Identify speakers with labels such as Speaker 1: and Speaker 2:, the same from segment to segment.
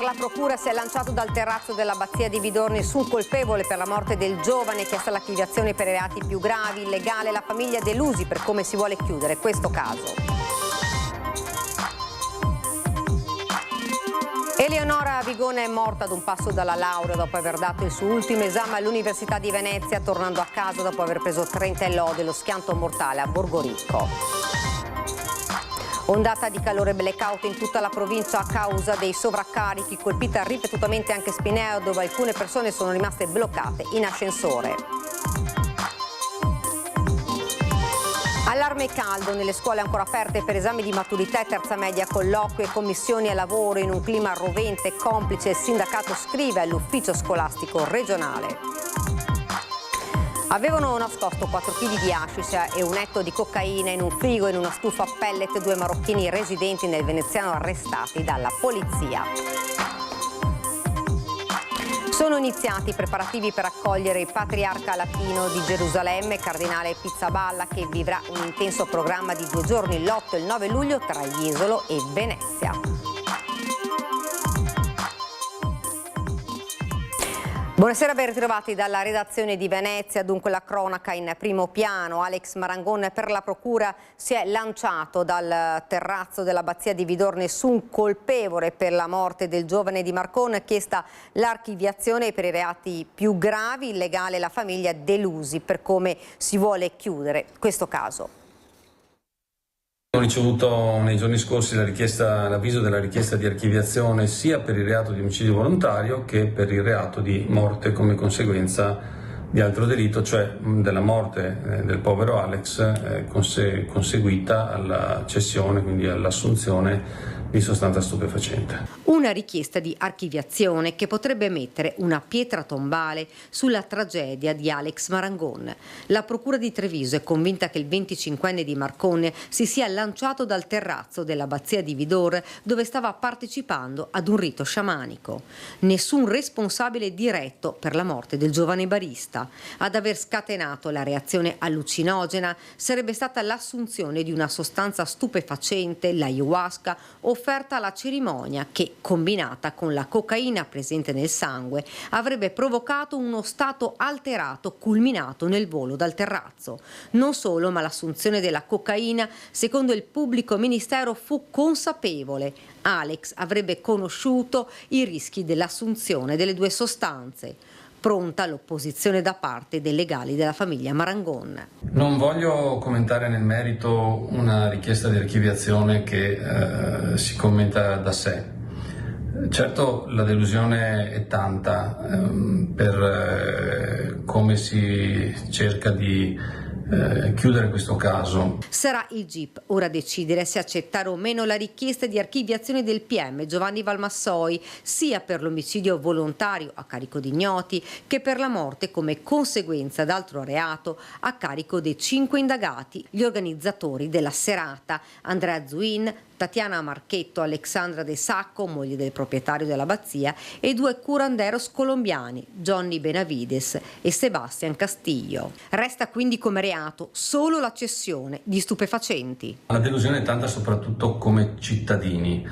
Speaker 1: la procura si è lanciato dal terrazzo dell'abbazia di Vidorni su un colpevole per la morte del giovane, chiesta l'archiviazione per i reati più gravi, illegale, la famiglia delusi per come si vuole chiudere questo caso. Eleonora Vigone è morta ad un passo dalla laurea dopo aver dato il suo ultimo esame all'Università di Venezia, tornando a casa dopo aver preso 30 e lode lo schianto mortale a Borgoricco. Ondata di calore blackout in tutta la provincia a causa dei sovraccarichi, colpita ripetutamente anche Spineo, dove alcune persone sono rimaste bloccate in ascensore. Allarme caldo nelle scuole ancora aperte per esami di maturità e terza media, colloqui e commissioni a lavoro in un clima rovente e complice. Il sindacato scrive all'ufficio scolastico regionale. Avevano nascosto 4 kg di hashish e un etto di cocaina in un frigo e in una stufa a pellet 2 marocchini residenti nel veneziano arrestati dalla polizia. Sono iniziati i preparativi per accogliere il patriarca latino di Gerusalemme, cardinale Pizzaballa, che vivrà un intenso programma di 2 giorni, l'8 e il 9 luglio, tra Jesolo e Venezia. Buonasera, ben ritrovati dalla redazione di Venezia. Dunque la cronaca in primo piano. Alex Marangon per la procura si è lanciato dal terrazzo dell'abbazia di Vidorni su un colpevole per la morte del giovane di Marcon, chiesta l'archiviazione per i reati più gravi, illegale, la famiglia delusi per come si vuole chiudere questo caso.
Speaker 2: Ho ricevuto nei giorni scorsi l'avviso della richiesta di archiviazione sia per il reato di omicidio volontario che per il reato di morte come conseguenza di altro delitto, cioè della morte del povero Alex conseguita alla cessione, quindi all'assunzione di sostanza stupefacente.
Speaker 1: Una richiesta di archiviazione che potrebbe mettere una pietra tombale sulla tragedia di Alex Marangon. La procura di Treviso è convinta che il 25enne di Marcon si sia lanciato dal terrazzo dell'abbazia di Vidor, dove stava partecipando ad un rito sciamanico. Nessun responsabile diretto per la morte del giovane barista. Ad aver scatenato la reazione allucinogena sarebbe stata l'assunzione di una sostanza stupefacente, l'ayahuasca, offerta alla cerimonia che, combinata con la cocaina presente nel sangue, avrebbe provocato uno stato alterato culminato nel volo dal terrazzo. Non solo, ma l'assunzione della cocaina, secondo il pubblico ministero, fu consapevole. Alex avrebbe conosciuto i rischi dell'assunzione delle 2 sostanze. Pronta l'opposizione da parte dei legali della famiglia Marangon.
Speaker 2: Non voglio commentare nel merito una richiesta di archiviazione che si commenta da sé. Certo, la delusione è tanta per come si cerca di chiudere questo caso.
Speaker 1: Sarà il GIP ora a decidere se accettare o meno la richiesta di archiviazione del PM Giovanni Valmassoi, sia per l'omicidio volontario a carico di ignoti che per la morte come conseguenza d'altro reato a carico dei 5 indagati, gli organizzatori della serata: Andrea Zuin, Tatiana Marchetto, Alexandra De Sacco, moglie del proprietario dell'abbazia, e 2 curanderos colombiani, Johnny Benavides e Sebastian Castillo. Resta quindi come reato solo la cessione di stupefacenti.
Speaker 2: La delusione è tanta soprattutto come cittadini,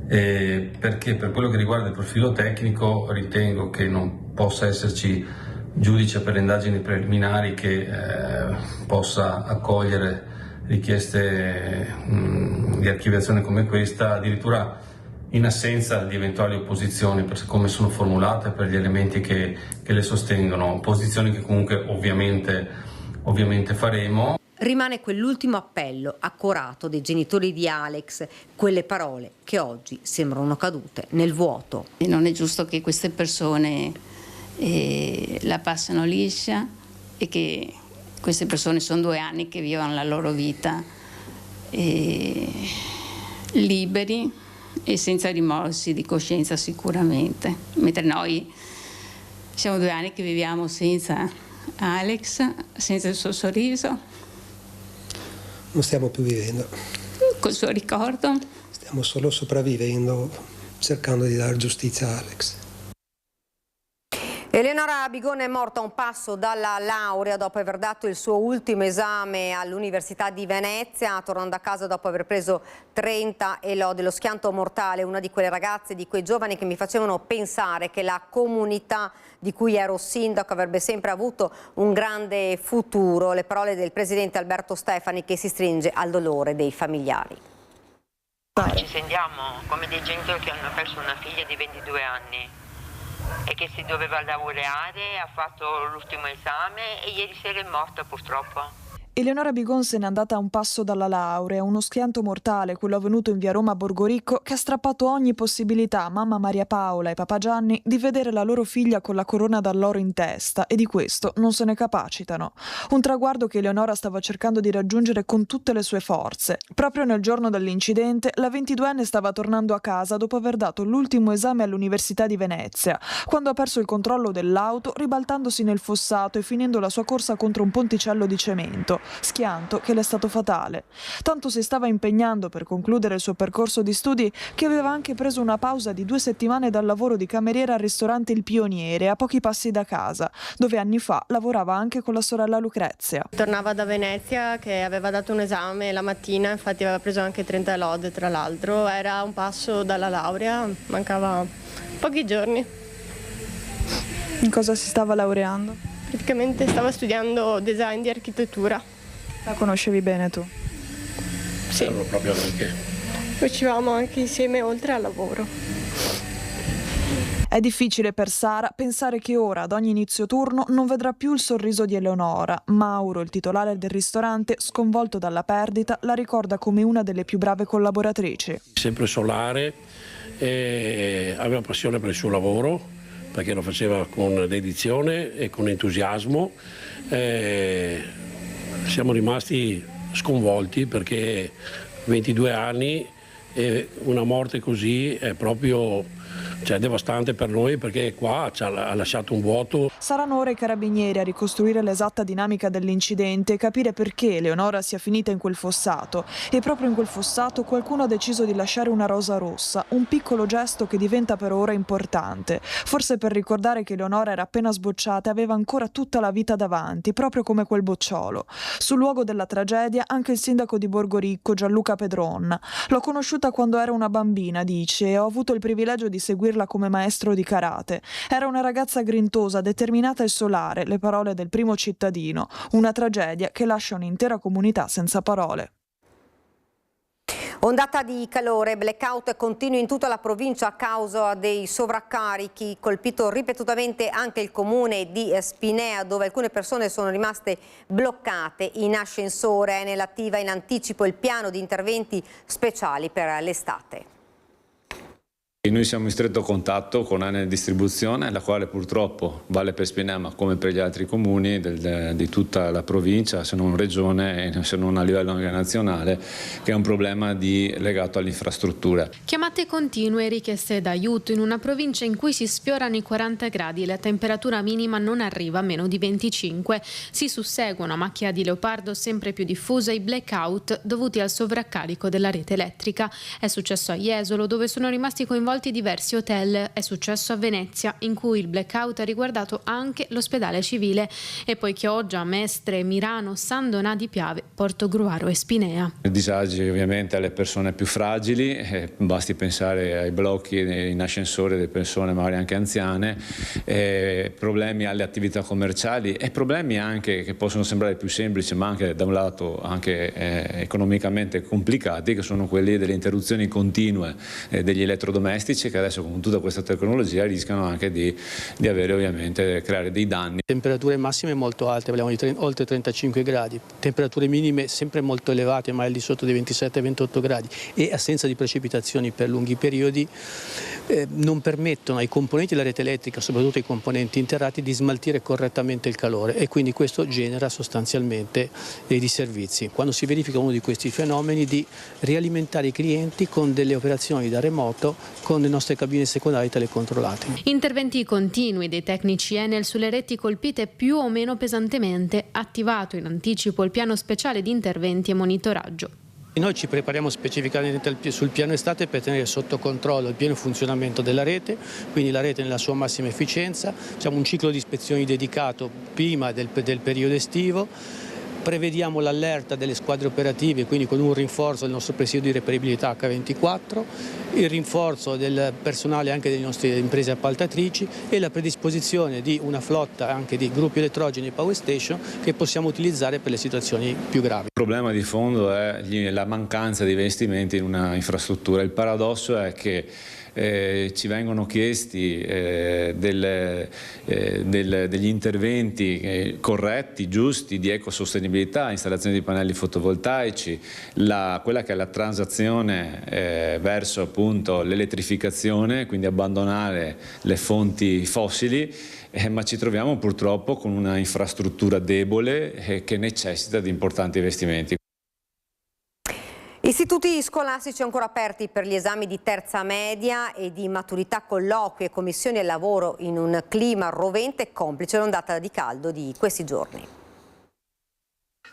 Speaker 2: perché per quello che riguarda il profilo tecnico ritengo che non possa esserci giudice per le indagini preliminari che possa accogliere richieste di archiviazione come questa, addirittura in assenza di eventuali opposizioni per come sono formulate, per gli elementi che le sostengono, posizioni che comunque ovviamente faremo.
Speaker 1: Rimane quell'ultimo appello accorato dei genitori di Alex, quelle parole che oggi sembrano cadute nel vuoto.
Speaker 3: E non è giusto che queste persone la passano liscia e che queste persone sono 2 anni che vivono la loro vita liberi e senza rimorsi di coscienza sicuramente, mentre noi siamo 2 anni che viviamo senza Alex, senza il suo sorriso.
Speaker 4: Non stiamo più vivendo.
Speaker 3: Col suo ricordo.
Speaker 4: Stiamo solo sopravvivendo, cercando di dare giustizia a Alex.
Speaker 1: Eleonora Bigone è morta a un passo dalla laurea dopo aver dato il suo ultimo esame all'Università di Venezia, tornando a casa dopo aver preso 30 e lode. Lo schianto mortale, una di quelle ragazze, di quei giovani che mi facevano pensare che la comunità di cui ero sindaco avrebbe sempre avuto un grande futuro. Le parole del presidente Alberto Stefani, che si stringe al dolore dei familiari.
Speaker 5: Ci sentiamo come dei genitori che hanno perso una figlia di 22 anni e che si doveva laureare, ha fatto l'ultimo esame e ieri sera è morta purtroppo.
Speaker 6: Eleonora Bigon se n'è andata a un passo dalla laurea, uno schianto mortale, quello avvenuto in via Roma a Borgoricco, che ha strappato ogni possibilità a mamma Maria Paola e papà Gianni di vedere la loro figlia con la corona d'alloro in testa, e di questo non se ne capacitano. Un traguardo che Eleonora stava cercando di raggiungere con tutte le sue forze. Proprio nel giorno dell'incidente, la 22enne stava tornando a casa dopo aver dato l'ultimo esame all'Università di Venezia, quando ha perso il controllo dell'auto, ribaltandosi nel fossato e finendo la sua corsa contro un ponticello di cemento. Schianto che le è stato fatale. Tanto si stava impegnando per concludere il suo percorso di studi che aveva anche preso una pausa di 2 settimane dal lavoro di cameriera al ristorante Il Pioniere, a pochi passi da casa, dove anni fa lavorava anche con la sorella Lucrezia.
Speaker 7: Tornava da Venezia che aveva dato un esame la mattina, infatti aveva preso anche 30 lode tra l'altro, era un passo dalla laurea, mancava pochi giorni.
Speaker 6: In cosa si stava laureando?
Speaker 7: Praticamente stava studiando design di architettura.
Speaker 6: La conoscevi bene tu?
Speaker 7: Sì.
Speaker 8: Proprio perché
Speaker 7: Uscivamo anche insieme oltre al lavoro.
Speaker 6: È difficile per Sara pensare che ora, ad ogni inizio turno, non vedrà più il sorriso di Eleonora. Mauro, il titolare del ristorante, sconvolto dalla perdita, la ricorda come una delle più brave collaboratrici.
Speaker 8: sempre solare, aveva passione per il suo lavoro, perché lo faceva con dedizione e con entusiasmo. Siamo rimasti sconvolti perché 22 anni e una morte così è proprio devastante per noi, perché qua ha lasciato un vuoto.
Speaker 6: Saranno ora i carabinieri a ricostruire l'esatta dinamica dell'incidente e capire perché Eleonora sia finita in quel fossato. E proprio in quel fossato qualcuno ha deciso di lasciare una rosa rossa, un piccolo gesto che diventa per ora importante, forse per ricordare che Eleonora era appena sbocciata e aveva ancora tutta la vita davanti, proprio come quel bocciolo. Sul luogo della tragedia anche il sindaco di Borgoricco, Gianluca Pedron. L'ho conosciuta quando era una bambina, dice, e ho avuto il privilegio di seguirla come maestro di karate. Era una ragazza grintosa, determinata e solare, le parole del primo cittadino. Una tragedia che lascia un'intera comunità senza parole.
Speaker 1: Ondata di calore, blackout continui in tutta la provincia a causa dei sovraccarichi, colpito ripetutamente anche il comune di Spinea, dove alcune persone sono rimaste bloccate in ascensore. È nell'attiva in anticipo il piano di interventi speciali per l'estate.
Speaker 9: Noi siamo in stretto contatto con Enel Distribuzione, la quale purtroppo vale per Spinea ma come per gli altri comuni di tutta la provincia, se non regione e se non a livello anche nazionale, che è un problema legato all'infrastruttura.
Speaker 10: Chiamate continue e richieste d'aiuto in una provincia in cui si sfiorano i 40 gradi e la temperatura minima non arriva a meno di 25. Si susseguono a macchia di leopardo sempre più diffusa i blackout dovuti al sovraccarico della rete elettrica. È successo a Jesolo, dove sono rimasti coinvolti diversi hotel. È successo a Venezia, in cui il blackout ha riguardato anche l'ospedale civile, e poi Chioggia, Mestre, Mirano, San Donà di Piave, Portogruaro e Spinea.
Speaker 9: Disagi ovviamente alle persone più fragili, basti pensare ai blocchi in ascensore delle persone magari anche anziane, problemi alle attività commerciali e problemi anche che possono sembrare più semplici ma anche da un lato anche economicamente complicati, che sono quelli delle interruzioni continue degli elettrodomestici, che adesso con tutta questa tecnologia rischiano anche di avere ovviamente creare dei danni.
Speaker 11: Temperature massime molto alte, parliamo di oltre 35 gradi, temperature minime sempre molto elevate, ma al di sotto dei 27-28 gradi, e assenza di precipitazioni per lunghi periodi non permettono ai componenti della rete elettrica, soprattutto ai componenti interrati, di smaltire correttamente il calore, e quindi questo genera sostanzialmente dei disservizi. Quando si verifica uno di questi fenomeni, di rialimentare i clienti con delle operazioni da remoto con le nostre cabine secondarie telecontrollate.
Speaker 10: Interventi continui dei tecnici Enel sulle reti colpite più o meno pesantemente, attivato in anticipo il piano speciale di interventi e monitoraggio.
Speaker 11: Noi ci prepariamo specificamente sul piano estate per tenere sotto controllo il pieno funzionamento della rete, quindi la rete nella sua massima efficienza. Facciamo un ciclo di ispezioni dedicato prima del periodo estivo. Prevediamo l'allerta delle squadre operative, quindi con un rinforzo del nostro presidio di reperibilità H24, il rinforzo del personale anche delle nostre imprese appaltatrici e la predisposizione di una flotta anche di gruppi elettrogeni e power station che possiamo utilizzare per le situazioni più gravi.
Speaker 9: Il problema di fondo è la mancanza di investimenti in una infrastruttura. Il paradosso è che ci vengono chiesti degli interventi corretti, giusti, di ecosostenibilità, installazione di pannelli fotovoltaici, quella che è la transazione verso appunto l'elettrificazione, quindi abbandonare le fonti fossili, ma ci troviamo purtroppo con una infrastruttura debole che necessita di importanti investimenti.
Speaker 1: Istituti scolastici ancora aperti per gli esami di terza media e di maturità, colloqui e commissioni al lavoro in un clima rovente complice l'ondata di caldo di questi giorni.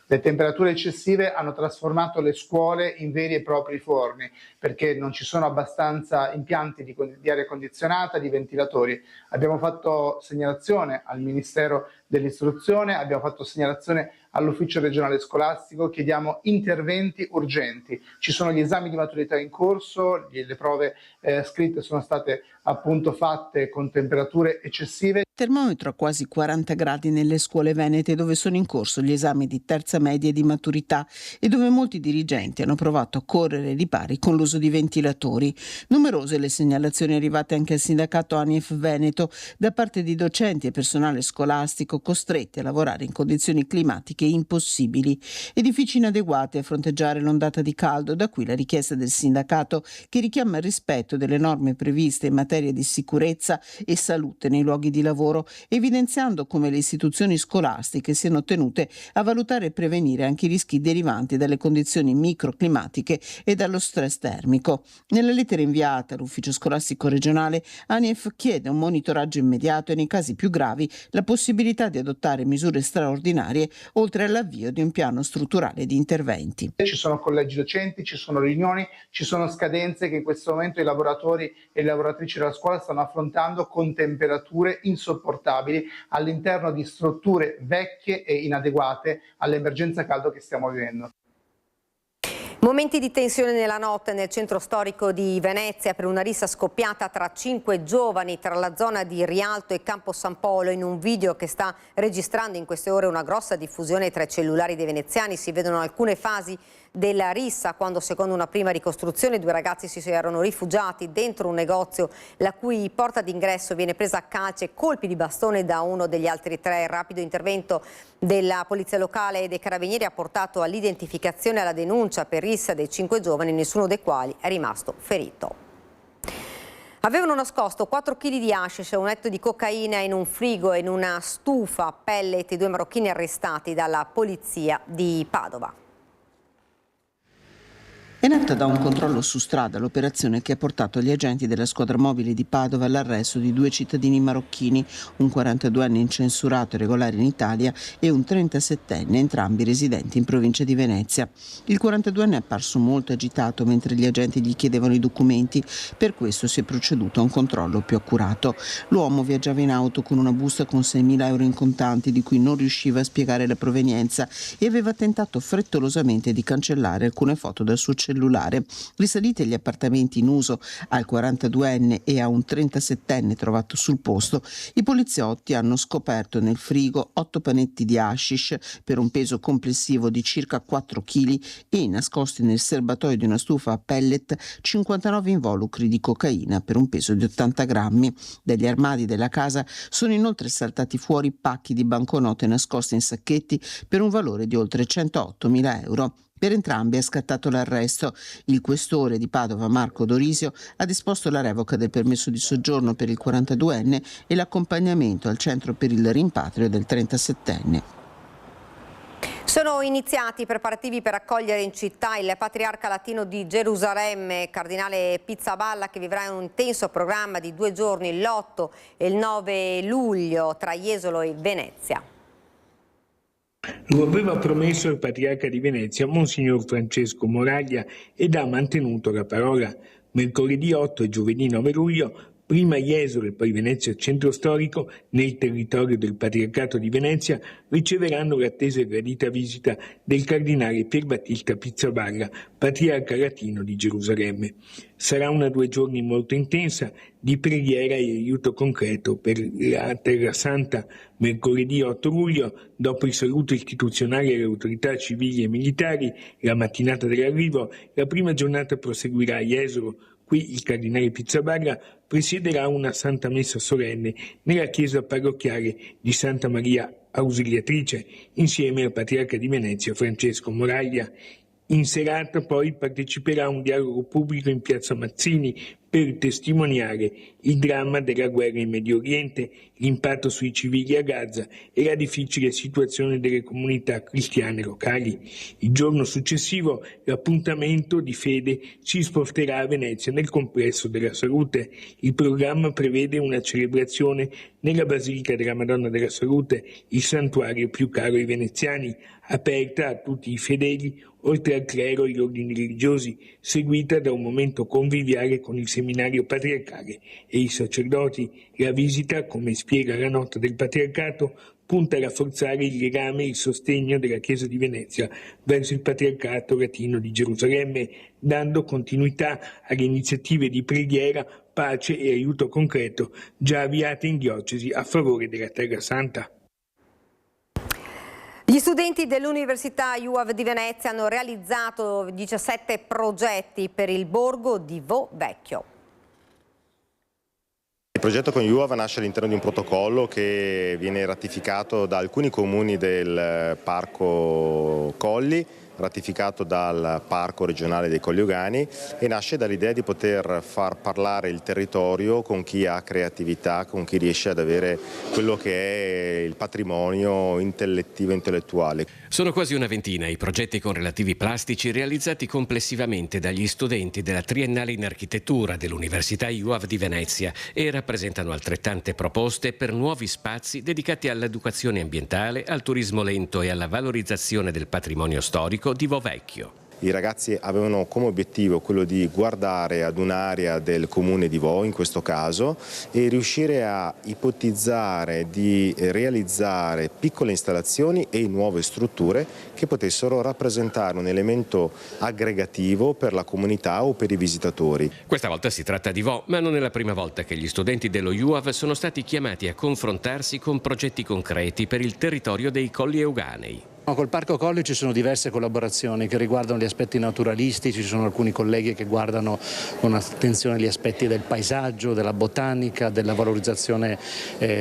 Speaker 12: Le temperature eccessive hanno trasformato le scuole in veri e propri forni perché non ci sono abbastanza impianti di aria condizionata, di ventilatori. Abbiamo fatto segnalazione al Ministero dell'Istruzione, abbiamo fatto segnalazione all'Ufficio regionale scolastico, chiediamo interventi urgenti. Ci sono gli esami di maturità in corso, le prove scritte sono state appunto fatte con temperature eccessive.
Speaker 13: Termometro a quasi 40 gradi nelle scuole venete dove sono in corso gli esami di terza media e di maturità e dove molti dirigenti hanno provato a correre ai ripari con l'uso di ventilatori. Numerose le segnalazioni arrivate anche al sindacato ANIF Veneto da parte di docenti e personale scolastico costretti a lavorare in condizioni climatiche impossibili, edifici inadeguati a fronteggiare l'ondata di caldo, da qui la richiesta del sindacato che richiama il rispetto delle norme previste in materia di sicurezza e salute nei luoghi di lavoro, evidenziando come le istituzioni scolastiche siano tenute a valutare e prevenire anche i rischi derivanti dalle condizioni microclimatiche e dallo stress termico. Nella lettera inviata all'ufficio scolastico regionale, ANIF chiede un monitoraggio immediato e nei casi più gravi la possibilità di adottare misure straordinarie oltre all'avvio di un piano strutturale di interventi.
Speaker 12: Ci sono collegi docenti, ci sono riunioni, ci sono scadenze che in questo momento i lavoratori e le lavoratrici della scuola stanno affrontando con temperature insopportabili all'interno di strutture vecchie e inadeguate all'emergenza caldo che stiamo vivendo.
Speaker 1: Momenti di tensione nella notte nel centro storico di Venezia per una rissa scoppiata tra 5 giovani tra la zona di Rialto e Campo San Polo. In un video che sta registrando in queste ore una grossa diffusione tra i cellulari dei veneziani si vedono alcune fasi della rissa, quando secondo una prima ricostruzione 2 ragazzi si erano rifugiati dentro un negozio la cui porta d'ingresso viene presa a calci e colpi di bastone da uno degli altri 3. Il rapido intervento della polizia locale e dei carabinieri ha portato all'identificazione e alla denuncia per rissa dei 5 giovani, nessuno dei quali è rimasto ferito. Avevano nascosto 4 kg di hashish e un etto di cocaina in un frigo e in una stufa a pellet i 2 marocchini arrestati dalla polizia di Padova.
Speaker 13: È nata da un controllo su strada l'operazione che ha portato gli agenti della squadra mobile di Padova all'arresto di 2 cittadini marocchini, un 42enne incensurato e regolare in Italia e un 37enne, entrambi residenti in provincia di Venezia. Il 42enne è apparso molto agitato mentre gli agenti gli chiedevano i documenti, per questo si è proceduto a un controllo più accurato. L'uomo viaggiava in auto con una busta con 6.000 euro in contanti di cui non riusciva a spiegare la provenienza e aveva tentato frettolosamente di cancellare alcune foto dal suo cellulare. Risaliti agli appartamenti in uso al 42enne e a un 37enne trovato sul posto, i poliziotti hanno scoperto nel frigo 8 panetti di hashish per un peso complessivo di circa 4 kg e nascosti nel serbatoio di una stufa a pellet 59 involucri di cocaina per un peso di 80 grammi. Dagli armadi della casa sono inoltre saltati fuori pacchi di banconote nascoste in sacchetti per un valore di oltre 108.000 euro. Per entrambi è scattato l'arresto. Il questore di Padova, Marco Dorisio, ha disposto la revoca del permesso di soggiorno per il 42enne e l'accompagnamento al centro per il rimpatrio del 37enne.
Speaker 1: Sono iniziati i preparativi per accogliere in città il patriarca latino di Gerusalemme, cardinale Pizzaballa, che vivrà un intenso programma di 2 giorni, l'8 e il 9 luglio, tra Jesolo e Venezia.
Speaker 14: Lo aveva promesso il patriarca di Venezia, Monsignor Francesco Moraglia, ed ha mantenuto la parola. Mercoledì 8 e giovedì 9 luglio, prima Jesolo e poi Venezia Centro Storico, nel territorio del Patriarcato di Venezia, riceveranno l'attesa e gradita visita del cardinale Pierbattista Pizzaballa, patriarca latino di Gerusalemme. Sarà una 2 giorni molto intensa di preghiera e aiuto concreto per la Terra Santa. Mercoledì 8 luglio, dopo il saluto istituzionale alle autorità civili e militari, la mattinata dell'arrivo, la prima giornata proseguirà a Jesolo. Qui il cardinale Pizzaballa presiederà una Santa Messa solenne nella chiesa parrocchiale di Santa Maria Ausiliatrice, insieme al patriarca di Venezia Francesco Moraglia. In serata poi parteciperà a un dialogo pubblico in piazza Mazzini per testimoniare il dramma della guerra in Medio Oriente, l'impatto sui civili a Gaza e la difficile situazione delle comunità cristiane locali. Il giorno successivo l'appuntamento di fede si sposterà a Venezia nel complesso della Salute. Il programma prevede una celebrazione nella Basilica della Madonna della Salute, il santuario più caro ai veneziani, aperta a tutti i fedeli, oltre al clero e gli ordini religiosi, seguita da un momento conviviale con il seminario patriarcale e i sacerdoti. La visita, come spiega la nota del patriarcato, punta a rafforzare il legame e il sostegno della Chiesa di Venezia verso il Patriarcato latino di Gerusalemme, dando continuità alle iniziative di preghiera, pace e aiuto concreto già avviate in diocesi a favore della Terra Santa.
Speaker 1: Gli studenti dell'Università IUAV di Venezia hanno realizzato 17 progetti per il borgo di Vo Vecchio.
Speaker 15: Il progetto con IUAV nasce all'interno di un protocollo che viene ratificato da alcuni comuni del Parco Colli, ratificato dal Parco regionale dei Colli Euganei, e nasce dall'idea di poter far parlare il territorio con chi ha creatività, con chi riesce ad avere quello che è il patrimonio intellettivo e intellettuale.
Speaker 16: Sono quasi una ventina i progetti con relativi plastici realizzati complessivamente dagli studenti della Triennale in Architettura dell'Università IUAV di Venezia e rappresentano altrettante proposte per nuovi spazi dedicati all'educazione ambientale, al turismo lento e alla valorizzazione del patrimonio storico di Vo Vecchio.
Speaker 15: I ragazzi avevano come obiettivo quello di guardare ad un'area del comune di Vo, in questo caso, e riuscire a ipotizzare di realizzare piccole installazioni e nuove strutture che potessero rappresentare un elemento aggregativo per la comunità o per i visitatori.
Speaker 16: Questa volta si tratta di Vo, ma non è la prima volta che gli studenti dello IUAV sono stati chiamati a confrontarsi con progetti concreti per il territorio dei Colli Euganei.
Speaker 11: Col Parco Colli ci sono diverse collaborazioni che riguardano gli aspetti naturalistici, ci sono alcuni colleghi che guardano con attenzione gli aspetti del paesaggio, della botanica, della valorizzazione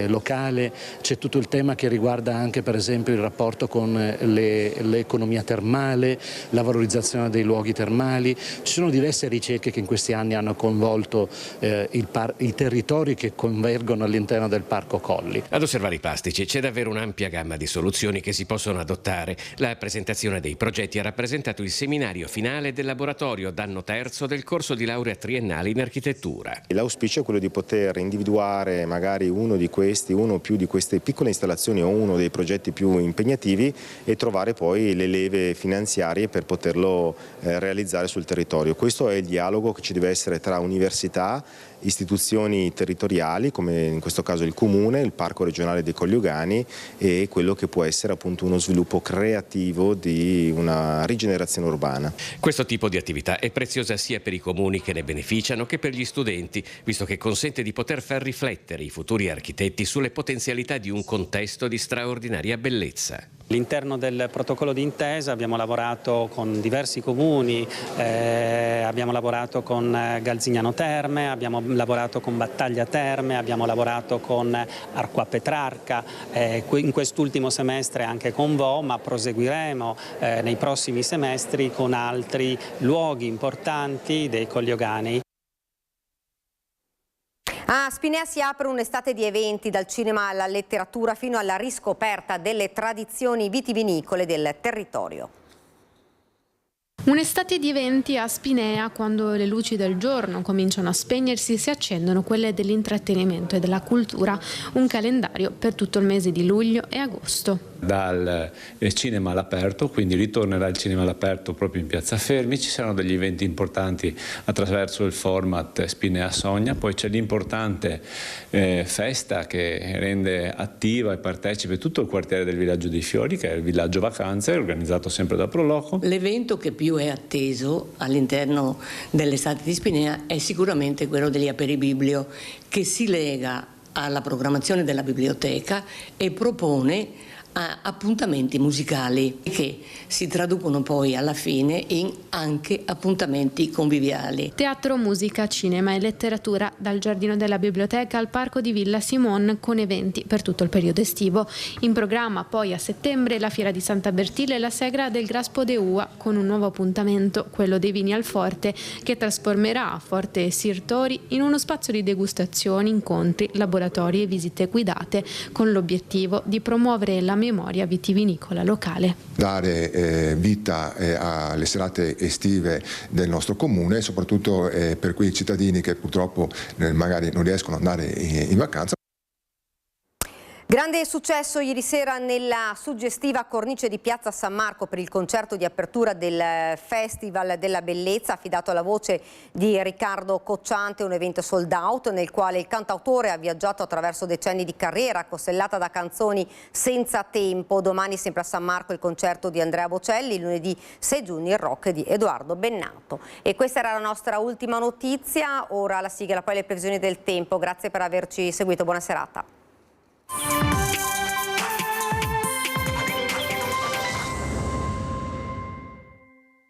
Speaker 11: locale, c'è tutto il tema che riguarda anche per esempio il rapporto con l'economia termale, la valorizzazione dei luoghi termali, ci sono diverse ricerche che in questi anni hanno coinvolto i territori che convergono all'interno del Parco Colli.
Speaker 16: Ad osservare i plastici c'è davvero un'ampia gamma di soluzioni che si possono adottare. La presentazione dei progetti ha rappresentato il seminario finale del laboratorio d'anno terzo del corso di laurea triennale in architettura.
Speaker 15: L'auspicio è quello di poter individuare magari uno o più di queste piccole installazioni o uno dei progetti più impegnativi e trovare poi le leve finanziarie per poterlo realizzare sul territorio. Questo è il dialogo che ci deve essere tra università, istituzioni territoriali come in questo caso il Comune, il Parco regionale dei Colli Euganei e quello che può essere appunto uno sviluppo creativo di una rigenerazione urbana.
Speaker 16: Questo tipo di attività è preziosa sia per i comuni che ne beneficiano che per gli studenti, visto che consente di poter far riflettere i futuri architetti sulle potenzialità di un contesto di straordinaria bellezza.
Speaker 17: All'interno del protocollo d'intesa abbiamo lavato con diversi comuni, abbiamo lavorato con Galzignano Terme, abbiamo lavorato con Battaglia Terme, abbiamo lavorato con Arqua Petrarca, in quest'ultimo semestre anche con Vo, ma proseguiremo nei prossimi semestri con altri luoghi importanti dei Colli Euganei.
Speaker 1: A Spinea si apre un'estate di eventi, dal cinema alla letteratura fino alla riscoperta delle tradizioni vitivinicole del territorio.
Speaker 10: Un'estate di eventi a Spinea, quando le luci del giorno cominciano a spegnersi, si accendono quelle dell'intrattenimento e della cultura, un calendario per tutto il mese di luglio e agosto.
Speaker 9: dal cinema all'aperto, quindi ritornerà il cinema all'aperto proprio in Piazza Fermi, ci saranno degli eventi importanti attraverso il format Spinea Sogna, poi c'è l'importante festa che rende attiva e partecipe tutto il quartiere del Villaggio dei Fiori, che è il villaggio vacanze, organizzato sempre da Proloco.
Speaker 18: L'evento che più è atteso all'interno dell'estate di Spinea è sicuramente quello degli Aperibiblio, che si lega alla programmazione della biblioteca e propone appuntamenti musicali che si traducono poi alla fine in anche appuntamenti conviviali.
Speaker 10: Teatro, musica, cinema e letteratura dal giardino della biblioteca al parco di Villa Simon, con eventi per tutto il periodo estivo. In programma poi a settembre la fiera di Santa Bertile e la Segra del Graspo de Ua, con un nuovo appuntamento, quello dei vini al Forte, che trasformerà Forte e Sirtori in uno spazio di degustazioni, incontri, laboratori e visite guidate, con l'obiettivo di promuovere la memoria vitivinicola locale.
Speaker 19: Dare vita alle serate estive del nostro comune, soprattutto per quei cittadini che purtroppo magari non riescono ad andare in vacanza.
Speaker 1: Grande successo ieri sera nella suggestiva cornice di Piazza San Marco per il concerto di apertura del Festival della Bellezza, affidato alla voce di Riccardo Cocciante, un evento sold out nel quale il cantautore ha viaggiato attraverso decenni di carriera, costellata da canzoni senza tempo. Domani sempre a San Marco il concerto di Andrea Bocelli, lunedì 6 giugno il rock di Edoardo Bennato. E questa era la nostra ultima notizia, ora la sigla, poi le previsioni del tempo. Grazie per averci seguito, buona serata.